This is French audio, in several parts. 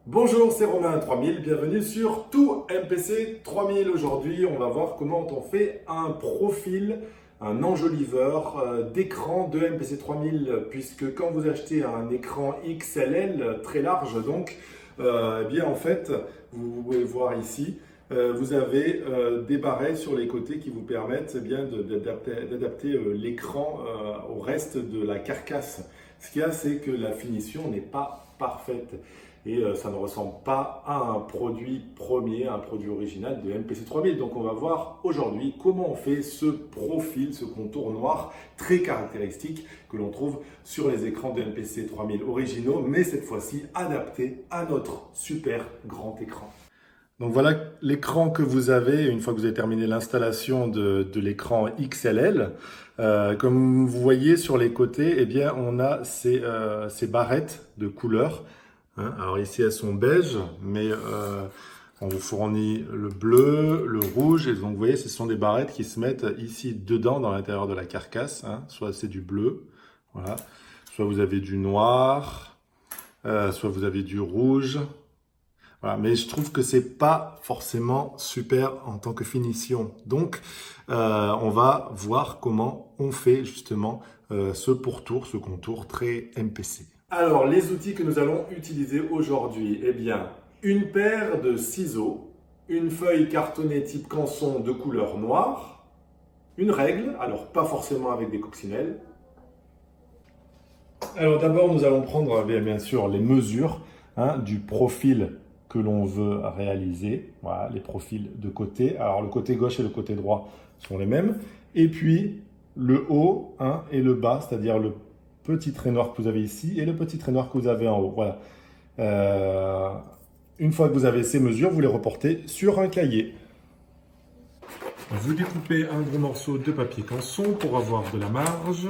Bonjour, c'est Romain 3000, bienvenue sur Tout MPC 3000. Aujourd'hui, on va voir comment on fait un profil, un enjoliveur d'écran de MPC 3000, puisque quand vous achetez un écran XLL très large, donc, eh bien en fait, vous pouvez voir ici, vous avez des barrettes sur les côtés qui vous permettent eh bien d'adapter l'écran au reste de la carcasse. Ce qu'il y a, c'est que la finition n'est pas parfaite et ça ne ressemble pas à un produit premier, un produit original de MPC 3000. Donc on va voir aujourd'hui comment on fait ce profil, ce contour noir très caractéristique que l'on trouve sur les écrans de MPC 3000 originaux, mais cette fois-ci adapté à notre super grand écran. Donc voilà l'écran que vous avez une fois que vous avez terminé l'installation de l'écran XLL. Comme vous voyez sur les côtés, eh bien, on a ces barrettes de couleurs. Alors ici elles sont beige, mais on vous fournit le bleu, le rouge, et donc vous voyez ce sont des barrettes qui se mettent ici dedans dans l'intérieur de la carcasse. Soit c'est du bleu, voilà, soit vous avez du noir, soit vous avez du rouge. Voilà, mais je trouve que c'est pas forcément super en tant que finition. Donc, on va voir comment on fait justement ce pourtour, ce contour très MPC. Alors, les outils que nous allons utiliser aujourd'hui, eh bien, une paire de ciseaux, une feuille cartonnée type canson de couleur noire, une règle, alors pas forcément avec des coccinelles. Alors d'abord, nous allons prendre bien sûr les mesures du profil que l'on veut réaliser. Voilà, les profils de côté. Alors le côté gauche et le côté droit sont les mêmes. Et puis le haut et le bas, c'est-à-dire le petit trait noir que vous avez ici et le petit trait noir que vous avez en haut. Voilà. Une fois que vous avez ces mesures, vous les reportez sur un cahier. Vous découpez un gros morceau de papier canson pour avoir de la marge.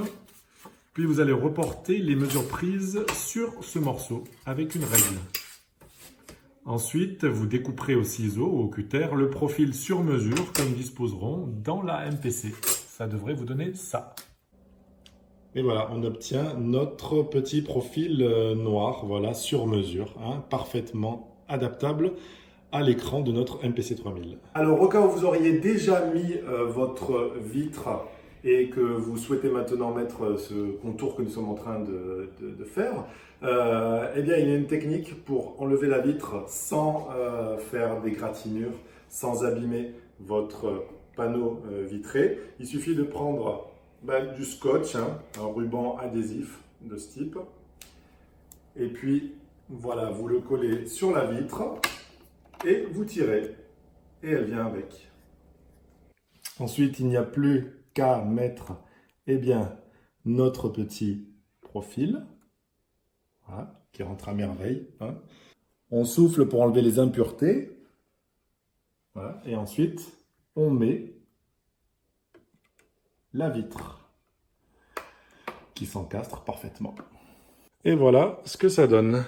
Puis vous allez reporter les mesures prises sur ce morceau avec une règle. Ensuite, vous découperez au ciseau ou au cutter le profil sur mesure que nous disposerons dans la MPC. Ça devrait vous donner ça. Et voilà, on obtient notre petit profil noir, voilà, sur mesure, parfaitement adaptable à l'écran de notre MPC 3000. Alors, au cas où vous auriez déjà mis votre vitre et que vous souhaitez maintenant mettre ce contour que nous sommes en train de faire, eh bien, il y a une technique pour enlever la vitre sans faire des gratinures, sans abîmer votre panneau vitré. Il suffit de prendre du scotch, un ruban adhésif de ce type, et puis voilà, vous le collez sur la vitre et vous tirez, et elle vient avec. Ensuite, il n'y a plus qu'à mettre notre petit profil, voilà, qui rentre à merveille. On souffle pour enlever les impuretés, voilà, et ensuite on met la vitre qui s'encastre parfaitement. Et voilà ce que ça donne.